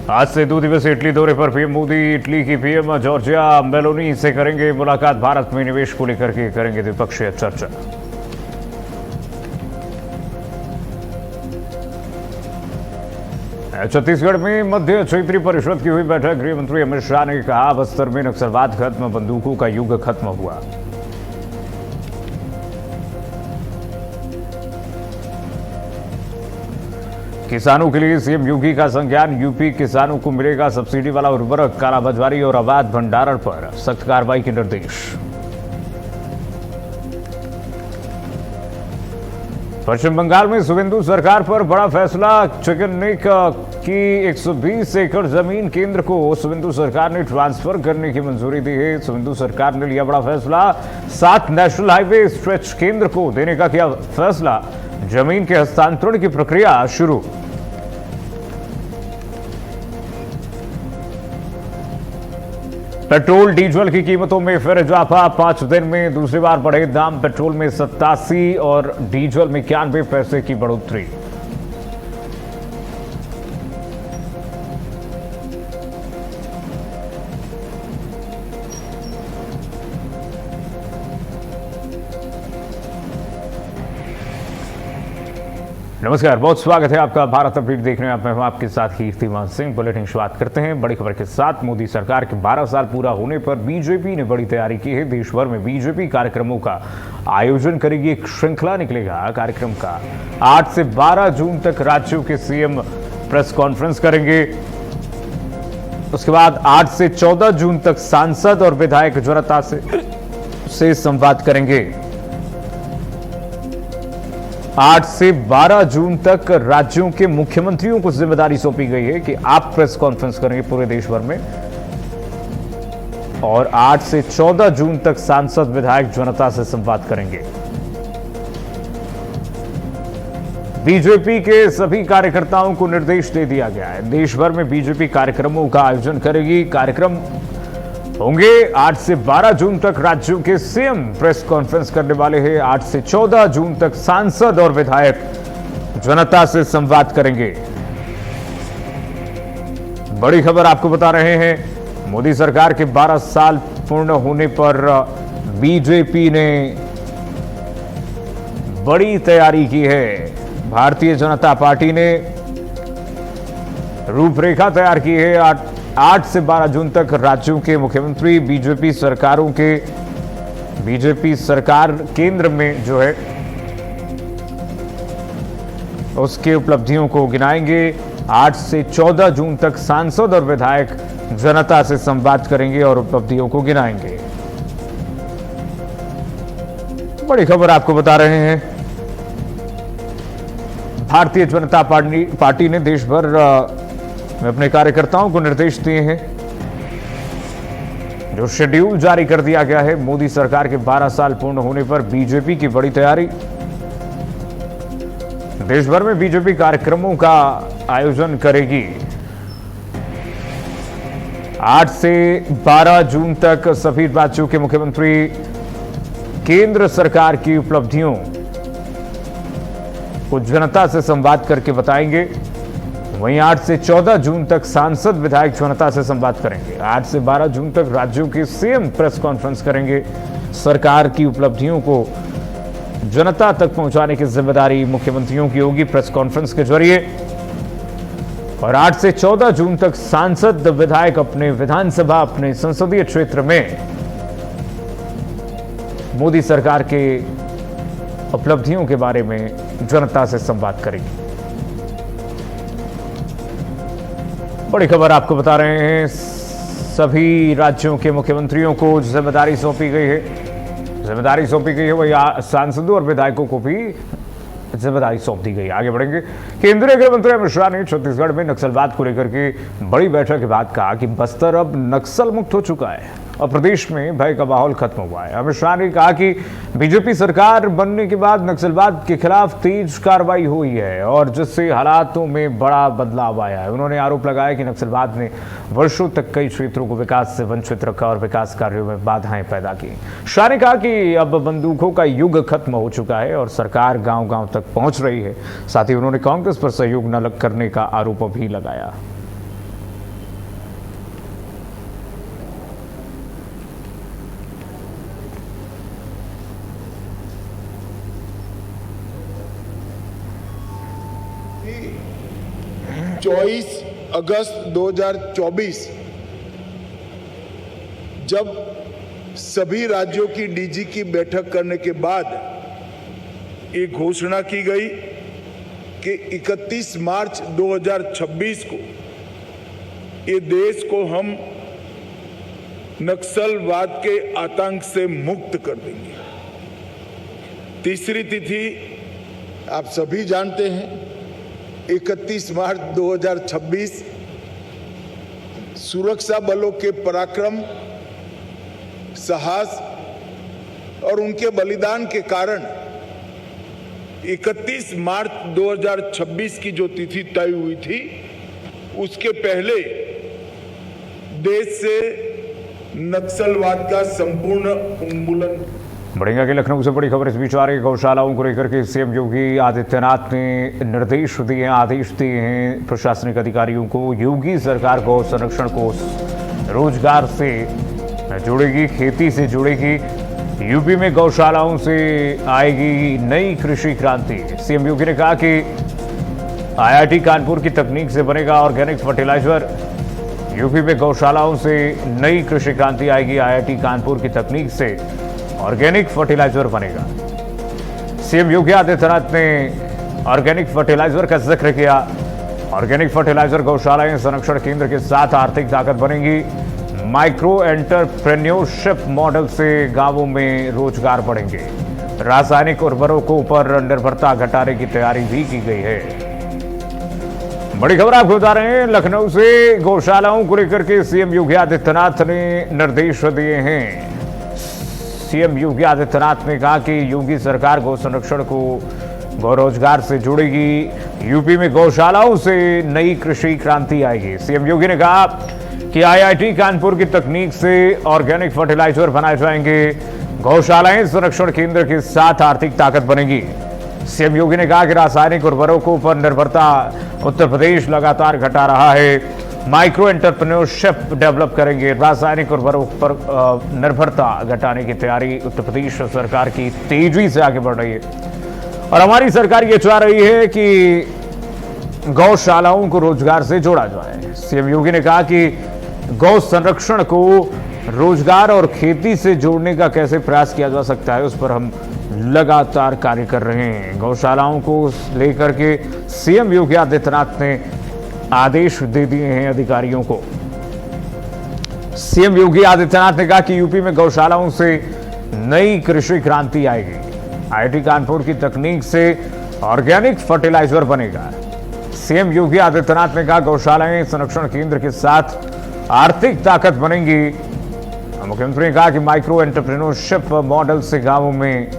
आज से 2 दिवसीय इटली दौरे पर पीएम मोदी इटली की पीएम जॉर्जिया मेलोनी से करेंगे मुलाकात। भारत में निवेश को लेकर के करेंगे द्विपक्षीय चर्चा। छत्तीसगढ़ में मध्य क्षेत्रीय परिषद की हुई बैठक। गृह मंत्री अमित शाह ने कहा, बस्तर में नक्सलवाद खत्म, बंदूकों का युग खत्म हुआ। किसानों के लिए सीएम योगी का संज्ञान। यूपी किसानों को मिलेगा सब्सिडी वाला उर्वरक। कालाबाजारी और अवैध भंडारण पर सख्त कार्रवाई के निर्देश। पश्चिम बंगाल में शुभेंदु सरकार पर बड़ा फैसला। चिकन नेक की 120 एकड़ जमीन केंद्र को शुभेंदु सरकार ने ट्रांसफर करने की मंजूरी दी है। शुभेंदु सरकार ने लिया बड़ा फैसला। 7 नेशनल हाईवे स्ट्रेच केंद्र को देने का किया फैसला। जमीन के हस्तांतरण की प्रक्रिया शुरू। पेट्रोल डीजल की कीमतों में फिर इजाफा। 5 दिन में दूसरी बार बढ़े दाम। पेट्रोल में 87 और डीजल में 91 पैसे की बढ़ोतरी। नमस्कार, बहुत स्वागत है आपका भारत अपडेट देखने में। मैं हूं आपके साथ कीर्तिमान सिंह। बुलेटिन शुरुआत करते हैं बड़ी खबर के साथ। मोदी सरकार के 12 साल पूरा होने पर बीजेपी ने बड़ी तैयारी की है। देश भर में बीजेपी कार्यक्रमों का आयोजन करेगी। एक श्रृंखला निकलेगा कार्यक्रम का। 8 से 12 जून तक राज्यों के सीएम प्रेस कॉन्फ्रेंस करेंगे। उसके बाद 8 से 14 जून तक सांसद और विधायक जनता से संवाद करेंगे। 8 से 12 जून तक राज्यों के मुख्यमंत्रियों को जिम्मेदारी सौंपी गई है कि आप प्रेस कॉन्फ्रेंस करेंगे पूरे देश भर में। और 8 से 14 जून तक सांसद विधायक जनता से संवाद करेंगे। बीजेपी के सभी कार्यकर्ताओं को निर्देश दे दिया गया है। देश भर में बीजेपी कार्यक्रमों का आयोजन करेगी। कार्यक्रम होंगे 8 से 12 जून तक राज्यों के सीएम प्रेस कॉन्फ्रेंस करने वाले हैं। 8 से 14 जून तक सांसद और विधायक जनता से संवाद करेंगे। बड़ी खबर आपको बता रहे हैं। मोदी सरकार के 12 साल पूर्ण होने पर बीजेपी ने बड़ी तैयारी की है। भारतीय जनता पार्टी ने रूपरेखा तैयार की है। 8 से 12 जून तक राज्यों के मुख्यमंत्री बीजेपी सरकार केंद्र में जो है उसके उपलब्धियों को गिनाएंगे। 8 से 14 जून तक सांसद और विधायक जनता से संवाद करेंगे और उपलब्धियों को गिनाएंगे। बड़ी खबर आपको बता रहे हैं। भारतीय जनता पार्टी ने देश भर में अपने कार्यकर्ताओं को निर्देश दिए हैं। जो शेड्यूल जारी कर दिया गया है। मोदी सरकार के 12 साल पूर्ण होने पर बीजेपी की बड़ी तैयारी। देश भर में बीजेपी कार्यक्रमों का आयोजन करेगी। 8 से 12 जून तक सभी राज्यों के मुख्यमंत्री केंद्र सरकार की उपलब्धियों को जनता से संवाद करके बताएंगे। वहीं 8 से 14 जून तक सांसद विधायक जनता से संवाद करेंगे। 8 से 12 जून तक राज्यों के सीएम प्रेस कॉन्फ्रेंस करेंगे। सरकार की उपलब्धियों को जनता तक पहुंचाने की जिम्मेदारी मुख्यमंत्रियों की होगी प्रेस कॉन्फ्रेंस के जरिए। और 8 से 14 जून तक सांसद विधायक अपने विधानसभा, अपने संसदीय क्षेत्र में मोदी सरकार के उपलब्धियों के बारे में जनता से संवाद करेंगे। बड़ी खबर आपको बता रहे हैं। सभी राज्यों के मुख्यमंत्रियों को जिम्मेदारी सौंपी गई है। वही सांसदों और विधायकों को भी जिम्मेदारी सौंप दी गई। आगे बढ़ेंगे। केंद्रीय गृह मंत्री अमित शाह ने छत्तीसगढ़ में नक्सलवाद को लेकर के बड़ी बैठक के बाद कहा कि बस्तर अब नक्सल मुक्त हो चुका है और प्रदेश में भय का माहौल खत्म हुआ है। अमित शाह ने कहा कि बीजेपी सरकार बनने के बाद नक्सलवाद के खिलाफ तेज कार्रवाई हुई है और जिससे हालातों में बड़ा बदलाव आया है। उन्होंने आरोप लगाया कि नक्सलवाद ने वर्षों तक कई क्षेत्रों को विकास से वंचित रखा और विकास कार्यों में बाधाएं पैदा की। शाह ने कहा कि अब बंदूकों का युग खत्म हो चुका है और सरकार गांव-गांव तक पहुंच रही है। साथ ही उन्होंने कांग्रेस पर सहयोग न करने का आरोप भी लगाया। 24 अगस्त 2024 जब सभी राज्यों की डीजी की बैठक करने के बाद ये घोषणा की गई कि 31 मार्च 2026 को ये देश को हम नक्सलवाद के आतंक से मुक्त कर देंगे। तीसरी तिथि आप सभी जानते हैं, 31 मार्च 2026 सुरक्षा बलों के पराक्रम, साहस और उनके बलिदान के कारण 31 मार्च 2026 की जो तिथि तय हुई थी, उसके पहले देश से नक्सलवाद का संपूर्ण उन्मूलन। बढ़ेगा कि लखनऊ से बड़ी खबर इस बीच आ रही है। गौशालाओं को लेकर के सीएम योगी आदित्यनाथ ने निर्देश दिए, आदेश दिए हैं प्रशासनिक अधिकारियों को। योगी सरकार गौ संरक्षण को रोजगार से जुड़ेगी, खेती से जुड़ेगी। यूपी में गौशालाओं से आएगी नई कृषि क्रांति। सीएम योगी ने कहा कि आईआईटी कानपुर की तकनीक से बनेगा ऑर्गेनिक फर्टिलाइजर। यूपी में गौशालाओं से नई कृषि क्रांति आएगी, आईआईटी कानपुर की तकनीक से ऑर्गेनिक फर्टिलाइजर बनेगा। सीएम योगी आदित्यनाथ ने ऑर्गेनिक फर्टिलाइजर का जिक्र किया। ऑर्गेनिक फर्टिलाइजर गौशालाएं संरक्षण केंद्र के साथ आर्थिक ताकत बनेंगी। माइक्रो एंटरप्रेन्योरशिप मॉडल से गांवों में रोजगार बढ़ेंगे। रासायनिक उर्वरकों पर निर्भरता घटाने की तैयारी भी की गई है। बड़ी खबर आपको बता रहे हैं लखनऊ से। गौशालाओं को लेकर के सीएम योगी आदित्यनाथ ने निर्देश दिए हैं। सीएम योगी आदित्यनाथ ने कहा कि योगी सरकार गौ संरक्षण को गौ रोजगार से जोड़ेगी। यूपी में गौशालाओं से नई कृषि क्रांति आएगी। सीएम योगी ने कहा कि आईआईटी कानपुर की तकनीक से ऑर्गेनिक फर्टिलाइजर बनाए जाएंगे। गौशालाएं संरक्षण केंद्र के साथ आर्थिक ताकत बनेगी। सीएम योगी ने कहा कि रासायनिक उर्वरकों पर निर्भरता उत्तर प्रदेश लगातार घटा रहा है। माइक्रो एंटरप्रेन्योरशिप डेवलप करेंगे। रासायनिक उर्वरकों पर निर्भरता घटाने की तैयारी उत्तर प्रदेश सरकार की तेजी से आगे बढ़ रही है और हमारी सरकार ये चाह रही है कि गौशालाओं को रोजगार से जोड़ा जाए। सीएम योगी ने कहा कि गौ संरक्षण को रोजगार और खेती से जोड़ने का कैसे प्रयास किया जा सकता है, उस पर हम लगातार कार्य कर रहे हैं। गौशालाओं को लेकर के सीएम योगी आदित्यनाथ ने आदेश दे दिए हैं अधिकारियों को। सीएम योगी आदित्यनाथ ने कहा कि यूपी में गौशालाओं से नई कृषि क्रांति आएगी। आईआईटी कानपुर की तकनीक से ऑर्गेनिक फर्टिलाइजर बनेगा। सीएम योगी आदित्यनाथ ने कहा गौशालाएं संरक्षण केंद्र के साथ आर्थिक ताकत बनेंगी। मुख्यमंत्री ने कहा कि माइक्रो एंटरप्रेन्योरशिप मॉडल से गांवों में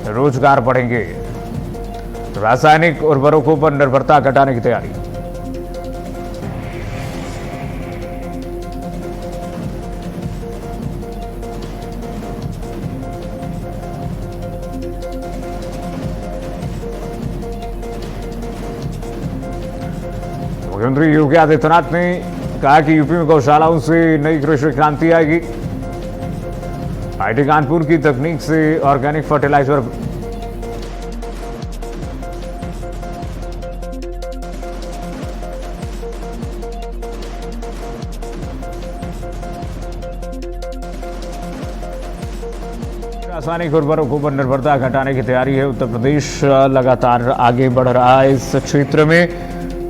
रोजगार बढ़ेंगे। रासायनिक उर्वरकों पर निर्भरता घटाने की तैयारी। मुख्यमंत्री योगी आदित्यनाथ ने कहा कि यूपी में गौशालाओं से नई कृषि क्रांति आएगी। आईआईटी कानपुर की तकनीक से ऑर्गेनिक फर्टिलाइजर रासायनिक उर्वरकों पर निर्भरता घटाने की तैयारी है। उत्तर प्रदेश लगातार आगे बढ़ रहा है इस क्षेत्र में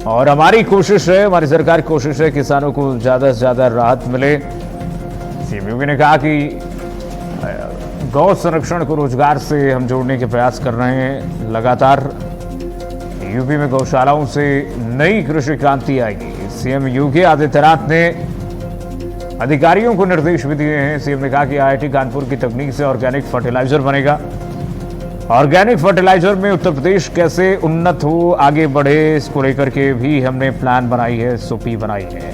और हमारी कोशिश है, हमारी सरकार की कोशिश है किसानों को ज़्यादा से ज़्यादा राहत मिले। सीएम योगी ने कहा कि गौ संरक्षण को रोजगार से हम जोड़ने के प्रयास कर रहे हैं। लगातार यूपी में गौशालाओं से नई कृषि क्रांति आएगी। सीएम योगी आदित्यनाथ ने अधिकारियों को निर्देश भी दिए हैं। सीएम ने कहा कि आईआईटी कानपुर की तकनीक से ऑर्गेनिक फर्टिलाइजर बनेगा। ऑर्गेनिक फर्टिलाइजर में उत्तर प्रदेश कैसे उन्नत हो, आगे बढ़े, इसको लेकर के भी हमने प्लान बनाई है, एसओपी बनाई है।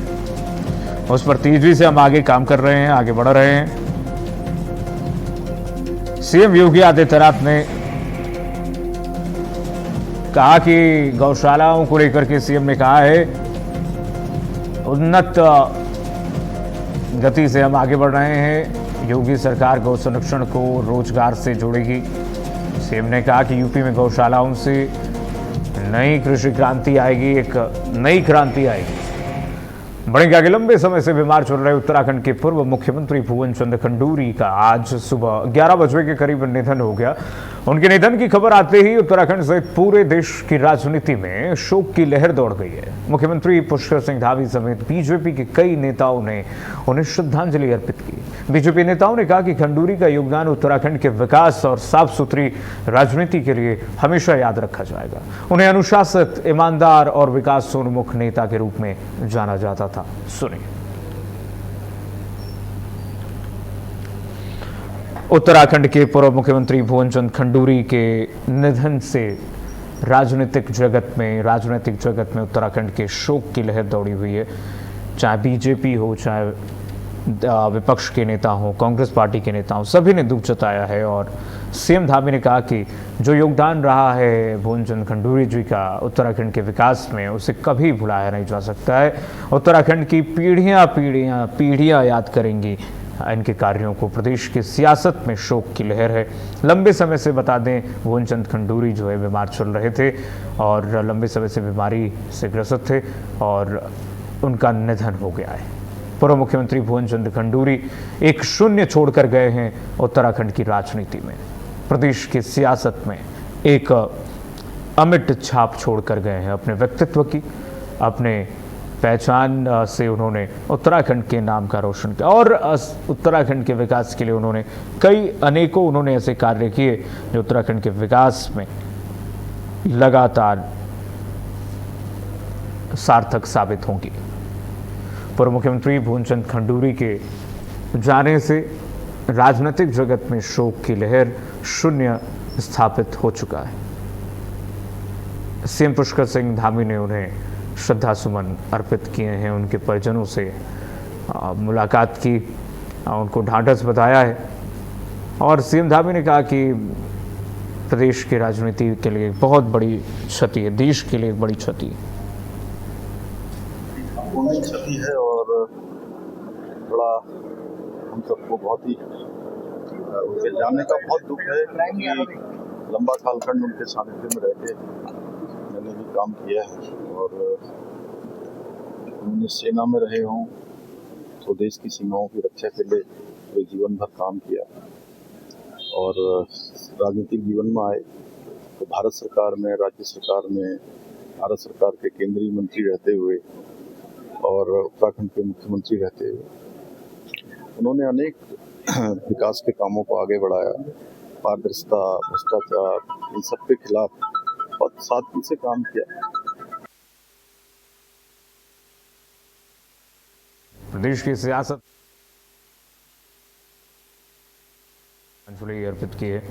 उस पर तेजी से हम आगे काम कर रहे हैं, आगे बढ़ रहे हैं। सीएम योगी आदित्यनाथ ने कहा कि गौशालाओं को लेकर के सीएम ने कहा है उन्नत गति से हम आगे बढ़ रहे हैं। योगी सरकार गौ संरक्षण को रोजगार से जोड़ेगी। सीएम ने कहा कि यूपी में गौशालाओं से नई कृषि क्रांति आएगी, एक नई क्रांति आएगी। बढ़ेंगे आगे। लंबे समय से बीमार चल रहे उत्तराखंड के पूर्व मुख्यमंत्री भुवन चंद खंडूरी का आज सुबह 11 बजे के करीब निधन हो गया। उनके निधन की खबर आते ही उत्तराखंड सहित पूरे देश की राजनीति में शोक की लहर दौड़ गई है। मुख्यमंत्री पुष्कर सिंह धामी समेत बीजेपी के कई नेताओं ने उन्हें श्रद्धांजलि अर्पित की। बीजेपी नेताओं ने कहा कि खंडूरी का योगदान उत्तराखंड के विकास और साफ सुथरी राजनीति के लिए हमेशा याद रखा जाएगा। उन्हें अनुशासित, ईमानदार और विकासोन्मुख नेता के रूप में जाना जाता था। सुनिए। उत्तराखंड के पूर्व मुख्यमंत्री भुवन चंद खंडूरी के निधन से राजनीतिक जगत में उत्तराखंड के शोक की लहर दौड़ी हुई है। चाहे बीजेपी हो, चाहे विपक्ष के नेता हो, कांग्रेस पार्टी के नेता हो, सभी ने दुख जताया है। और सीएम धामी ने कहा कि जो योगदान रहा है भुवन चंद खंडूरी जी का उत्तराखंड के विकास में, उसे कभी भुलाया नहीं जा सकता है। उत्तराखंड की पीढ़ियां याद करेंगी इनके कार्यों को। प्रदेश की सियासत में शोक की लहर है। लंबे समय से बता दें, भुवन चंद खंडूरी जो है बीमार चल रहे थे और लंबे समय से बीमारी से ग्रसित थे और उनका निधन हो गया है। पूर्व मुख्यमंत्री भुवन चंद खंडूरी एक शून्य छोड़कर गए हैं उत्तराखंड की राजनीति में। प्रदेश की सियासत में एक अमिट छाप छोड़कर गए हैं। अपने व्यक्तित्व की, अपने पहचान से उन्होंने उत्तराखंड के नाम का रोशन किया और उत्तराखंड के विकास के लिए उन्होंने अनेकों ऐसे कार्य किए जो उत्तराखंड के विकास में लगातार सार्थक साबित होंगी। पूर्व मुख्यमंत्री भुवन चंद खंडूरी के जाने से राजनीतिक जगत में शोक की लहर शून्य स्थापित हो चुका है। सीएम पुष्कर सिंह धामी ने उन्हें श्रद्धा सुमन अर्पित किए हैं। उनके परिजनों से मुलाकात की, उनको ढांढस बताया है और सीएम धामी ने कहा कि प्रदेश की राजनीति के लिए बहुत बड़ी क्षति है, देश के लिए एक बड़ी क्षति है। क्षति है और बड़ा हम सबको बहुत ही उनके जाने का बहुत दुख है, क्योंकि लंबा कालखंड उनके सानिध्य में रहते मैंने भी काम किया है और उन्होंने सेना में रहे हों तो देश की सीमाओं की रक्षा के लिए तो जीवन भर काम किया और राजनीतिक जीवन में आए तो भारत सरकार में, राज्य सरकार में, भारत सरकार के केंद्रीय मंत्री रहते हुए और उत्तराखंड के मुख्यमंत्री रहते हुए उन्होंने अनेक विकास के कामों को आगे बढ़ाया। पारदर्शिता, भ्रष्टाचार, इन सब के खिलाफ बहुत सादगी से काम किया। प्रदेश की सियासत अंजलि अर्पित की है।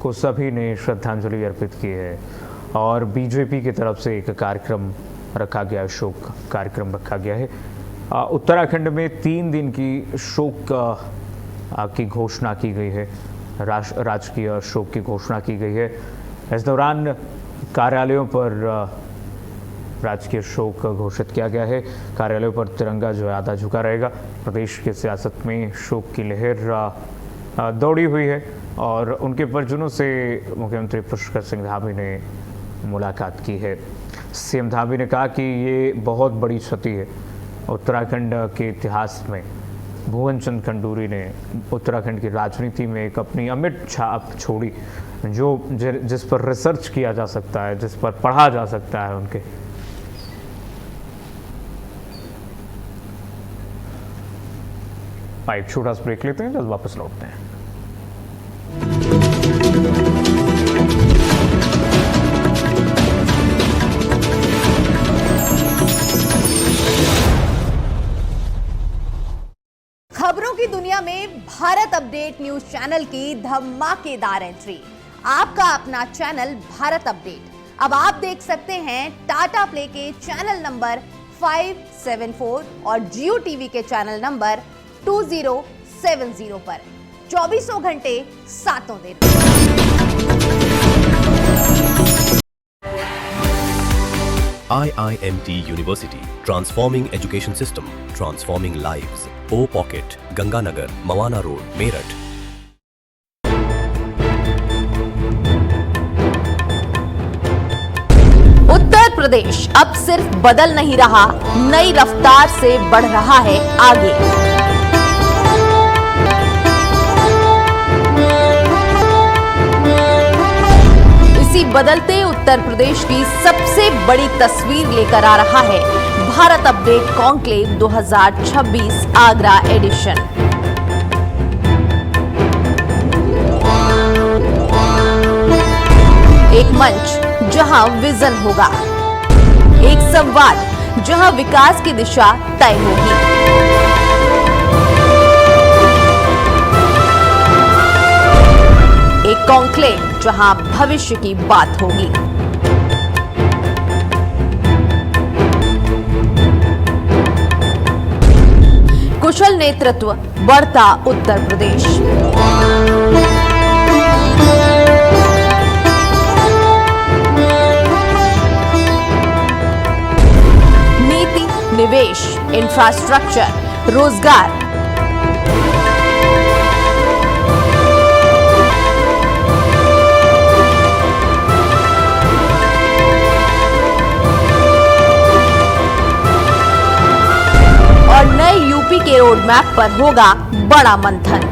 को सभी ने श्रद्धांजलि अर्पित की है और बीजेपी की तरफ से एक कार्यक्रम रखा गया, शोक कार्यक्रम रखा गया है। उत्तराखंड में 3 दिन की शोक की घोषणा की गई है, राजकीय शोक की घोषणा की गई है। इस दौरान कार्यालयों पर राजकीय शोक घोषित किया गया है। कार्यालयों पर तिरंगा जो है आधा झुका रहेगा। प्रदेश की सियासत में शोक की लहर दौड़ी हुई है और उनके परिजनों से मुख्यमंत्री पुष्कर सिंह धामी ने मुलाकात की है। सीएम धामी ने कहा कि ये बहुत बड़ी क्षति है उत्तराखंड के इतिहास में। भुवन चंद खंडूरी ने उत्तराखंड की राजनीति में एक अपनी अमिट छाप छोड़ी, जिस पर रिसर्च किया जा सकता है, जिस पर पढ़ा जा सकता है उनके। एक छोटा सा ब्रेक लेते हैं, जल्द वापस लौटते हैं। खबरों की दुनिया में भारत अपडेट न्यूज चैनल की धमाकेदार एंट्री। आपका अपना चैनल भारत अपडेट अब आप देख सकते हैं टाटा प्ले के चैनल नंबर 574 और जियो टीवी के चैनल नंबर 2070 पर 24 घंटे 7 दिन। IIMT University, transforming education system, transforming lives. O Pocket, Ganganagar, Mawana Road, Meerut. Uttar Pradesh अब सिर्फ बदल नहीं रहा, नई रफ्तार से बढ़ रहा है आगे। इसी बदलते उत्तर प्रदेश की सबसे बड़ी तस्वीर लेकर आ रहा है Bharat update conclave 2026 Agra edition. एक मंच जहां विजन होगा, एक संवाद जहां विकास की दिशा तय होगी, एक कॉन्क्लेव जहां भविष्य की बात होगी। कुशल नेतृत्व, बढ़ता उत्तर प्रदेश। नीति, निवेश, इंफ्रास्ट्रक्चर, रोजगार, और नए यूपी के रोड मैप पर होगा बड़ा मंथन।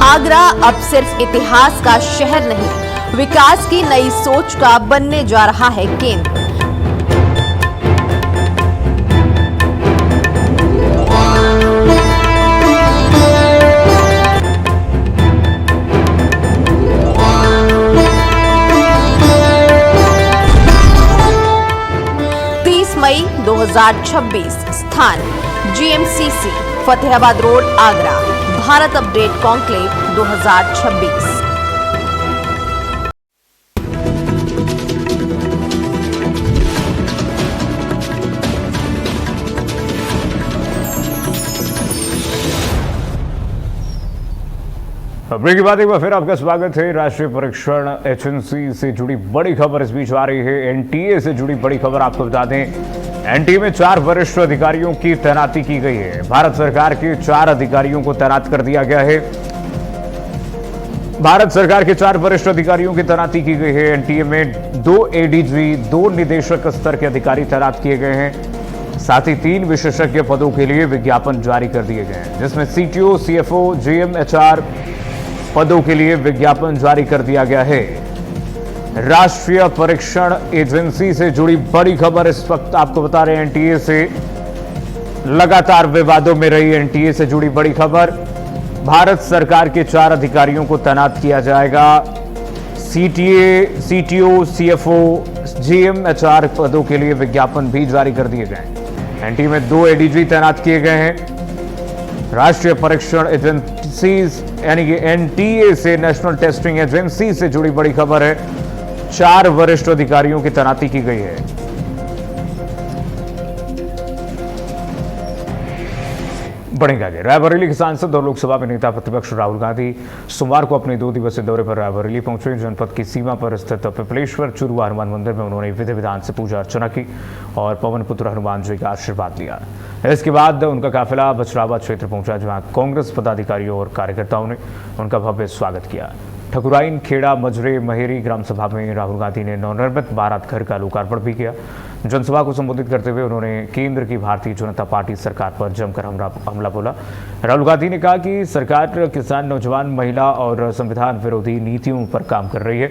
आगरा अब सिर्फ इतिहास का शहर नहीं, विकास की नई सोच का बनने जा रहा है केंद्र। मई 2026, स्थान GMCC, Fatehabad road, Agra. Bharat update conclave 2026। Break के बाद एक बार फिर आपका स्वागत है। राष्ट्रीय परीक्षण एजेंसी से जुड़ी बड़ी खबर इस बीच आ रही है। एनटीए से जुड़ी बड़ी खबर आपको बता दें, एनटीए में 4 वरिष्ठ अधिकारियों की तैनाती की गई है। भारत सरकार के 4 अधिकारियों को तैनात कर दिया गया है। भारत सरकार के 4 वरिष्ठ अधिकारियों की तैनाती की गई है। एनटीए में 2 एडीजी, 2 निदेशक स्तर के अधिकारी तैनात किए गए हैं। साथ ही 3 विशेषज्ञ पदों के लिए विज्ञापन जारी कर दिए गए हैं, जिसमें CTO, CFO, GM, HR पदों के लिए विज्ञापन जारी कर दिया गया है। राष्ट्रीय परीक्षण एजेंसी से जुड़ी बड़ी खबर इस वक्त आपको बता रहे हैं। एनटीए से लगातार विवादों में रही एनटीए से जुड़ी बड़ी खबर। भारत सरकार के 4 अधिकारियों को तैनात किया जाएगा। CTO, CFO, GM, HR पदों के लिए विज्ञापन भी जारी कर दिए गए। एनटीए में 2 एडीजी तैनात किए गए हैं। राष्ट्रीय परीक्षण एजेंसी यानी कि एनटीए से, नेशनल टेस्टिंग एजेंसी से जुड़ी बड़ी खबर है। 4 वरिष्ठ अधिकारियों की तैनाती की गई है। बढ़ेंगे आगे। रायबरेली के सांसद और लोकसभा में नेता प्रतिपक्ष राहुल गांधी सोमवार को अपने 2 दिवसीय दौरे पर रायबरेली पहुंचे। जनपद की सीमा पर स्थित पिपलेश्वर चुरुआ हनुमान मंदिर में उन्होंने विधि विधान से पूजा अर्चना की और पवन पुत्र हनुमान जी का आशीर्वाद लिया। इसके बाद उनका काफिला बछरावा क्षेत्र पहुंचा, जहां कांग्रेस पदाधिकारियों और कार्यकर्ताओं ने उनका भव्य स्वागत किया। ठकुराइन, खेड़ा, मजरे, महेरी ग्राम सभा में राहुल गांधी ने नवनिर्मित बारात घर का लोकार्पण भी किया। जनसभा को संबोधित करते हुए उन्होंने केंद्र की भारतीय जनता पार्टी सरकार पर जमकर हमला बोला। राहुल गांधी ने कहा कि सरकार किसान, नौजवान, महिला और संविधान विरोधी नीतियों पर काम कर रही है।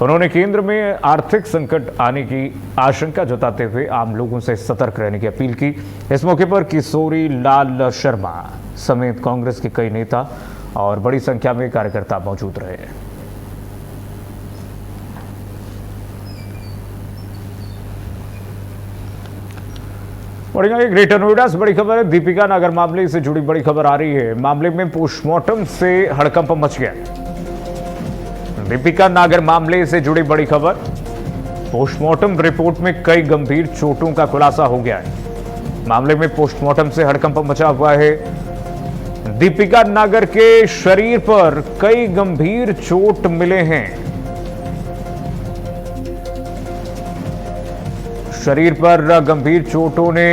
उन्होंने केंद्र में आर्थिक संकट आने की आशंका जताते हुए आम लोगों से सतर्क रहने की अपील की। इस मौके पर किशोरी लाल शर्मा समेत कांग्रेस के कई नेता और बड़ी संख्या में कार्यकर्ता मौजूद रहे। बढ़िया, ग्रेटर नोएडा से बड़ी खबर है। दीपिका नगर मामले से जुड़ी बड़ी खबर आ रही है। मामले में पोस्टमार्टम से हड़कंप मच गया। दीपिका नागर मामले से जुड़ी बड़ी खबर। पोस्टमार्टम रिपोर्ट में कई गंभीर चोटों का खुलासा हो गया है। मामले में पोस्टमार्टम से हड़कंप मचा हुआ है। दीपिका नागर के शरीर पर कई गंभीर चोट मिले हैं। शरीर पर गंभीर चोटों ने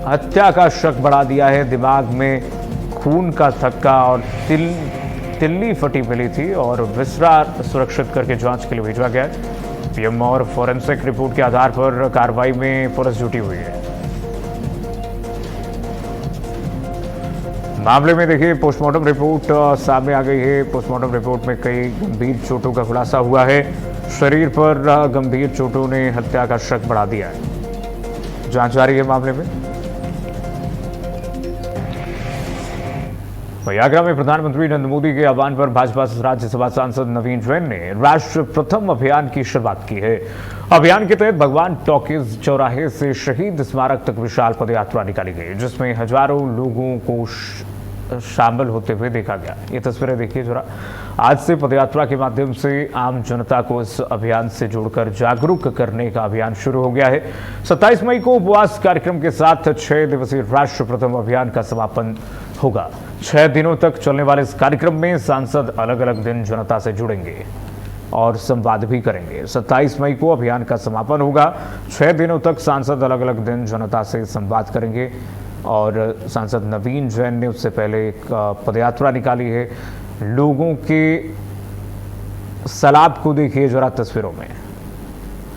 हत्या का शक बढ़ा दिया है। दिमाग में खून का थक्का और तिल्ली फटी मिली थी और विसरा सुरक्षित करके जांच के लिए भेजा गया है। पीएम और फॉरेंसिक रिपोर्ट के आधार पर कार्रवाई में पुलिस जुटी हुई है। मामले में देखिए पोस्टमार्टम रिपोर्ट सामने आ गई है। पोस्टमार्टम रिपोर्ट में कई गंभीर चोटों का खुलासा हुआ है। शरीर पर गंभीर चोटों ने हत्या का शक बढ़ा दिया है। जांच जारी है मामले में। वहीं आगरा में प्रधानमंत्री नरेंद्र मोदी के आह्वान पर भाजपा राज्यसभा सांसद नवीन जैन ने राष्ट्र प्रथम अभियान की शुरुआत की है। अभियान के तहत भगवान टॉकीज चौराहे से शहीद स्मारक तक विशाल पदयात्रा निकाली गई, जिसमें हजारों लोगों को शामिल होते हुए देखा गया। ये तस्वीरें देखिए जरा। आज से पदयात्रा के माध्यम से आम जनता को इस अभियान से जोड़कर जागरूक करने का अभियान शुरू हो गया है। 27 मई को उपवास कार्यक्रम के साथ 6 दिवसीय राष्ट्र प्रथम अभियान का समापन होगा। 6 दिनों तक चलने वाले इस कार्यक्रम में सांसद अलग अलग दिन जनता से जुड़ेंगे और संवाद भी करेंगे। 27 मई को अभियान का समापन होगा। 6 दिनों तक सांसद अलग अलग दिन जनता से संवाद करेंगे और सांसद नवीन जैन ने उससे पहले एक पदयात्रा निकाली है। लोगों के सलाब को देखिए जरा तस्वीरों में।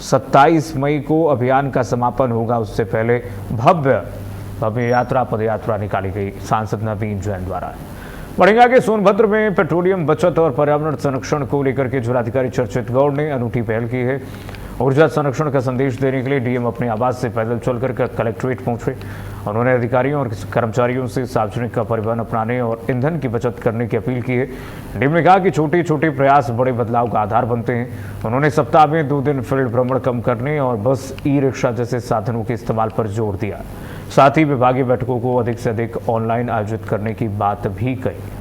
27 मई को अभियान का समापन होगा, उससे पहले भव्य यात्रा पदयात्रा निकाली गई सांसद नवीन जैन द्वारा। बढ़ेंगे आगे। सोनभद्र में पेट्रोलियम बचत और पर्यावरण संरक्षण को लेकर के जिलाधिकारी चर्चित गौड़ ने अनूठी पहल की है। ऊर्जा संरक्षण का संदेश देने के लिए डीएम अपने आवास से पैदल चलकर कलेक्ट्रेट पहुंचे। उन्होंने अधिकारियों और कर्मचारियों से सार्वजनिक परिवहन अपनाने और ईंधन की बचत करने की अपील की है। डीएम ने कहा कि छोटे छोटे प्रयास बड़े बदलाव का आधार बनते हैं। उन्होंने सप्ताह में 2 दिन फील्ड भ्रमण कम करने और बस, ई रिक्शा जैसे साधनों के इस्तेमाल पर जोर दिया। साथ ही विभागीय बैठकों को अधिक से अधिक ऑनलाइन आयोजित करने की बात भी कही।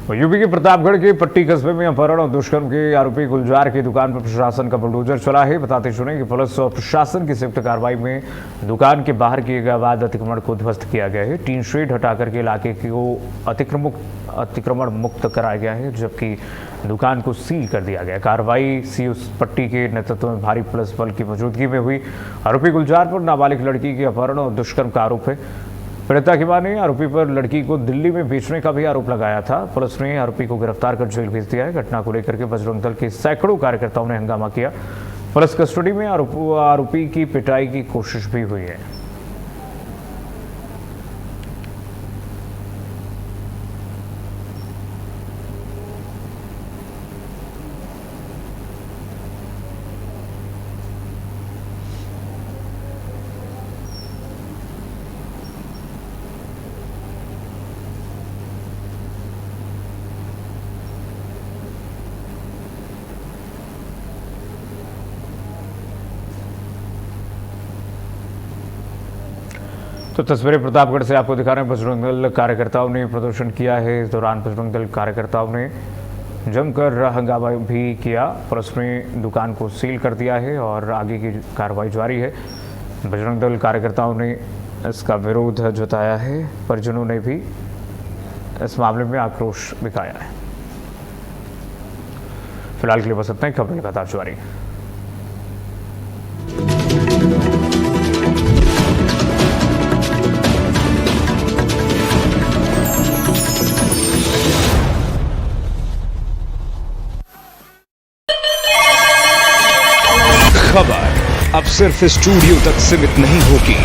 यूपी के प्रतापगढ़ के पट्टी कस्बे में अपहरण और दुष्कर्म के आरोपी गुलजार की दुकान पर प्रशासन का बुलडोजर चला है। बताते सुने कि पुलिस और प्रशासन की संयुक्त कार्रवाई में दुकान के बाहर किए गए अवैध अतिक्रमण को ध्वस्त किया गया है। टीन शेड हटाकर के इलाके को अतिक्रमण मुक्त कराया गया है, जबकि दुकान को सील कर दिया गया। कार्रवाई सीओ पट्टी के नेतृत्व में भारी पुलिस बल की मौजूदगी में हुई। आरोपी गुलजार पर नाबालिग लड़की के अपहरण और दुष्कर्म का आरोप है। पीड़िता की मां ने आरोपी पर लड़की को दिल्ली में बेचने का भी आरोप लगाया था। पुलिस ने आरोपी को गिरफ्तार कर जेल भेज दिया है। घटना को लेकर के बजरंग दल के सैकड़ों कार्यकर्ताओं ने हंगामा किया। पुलिस कस्टडी में आरोपी की पिटाई की कोशिश भी हुई है। तो तस्वीरें प्रतापगढ़ से आपको दिखा रहे हैं। बजरंग दल कार्यकर्ताओं ने प्रदर्शन किया है। इस दौरान बजरंग दल कार्यकर्ताओं ने जमकर हंगामा भी किया। पुलिस ने दुकान को सील कर दिया है और आगे की कार्रवाई जारी है। बजरंग दल कार्यकर्ताओं ने इसका विरोध जताया है। परिजनों ने भी इस मामले में आक्रोश दिखाया है। फिलहाल के लिए बस इतना ही। खबरें लगातार जारी। खबर अब सिर्फ स्टूडियो तक सीमित नहीं होगी,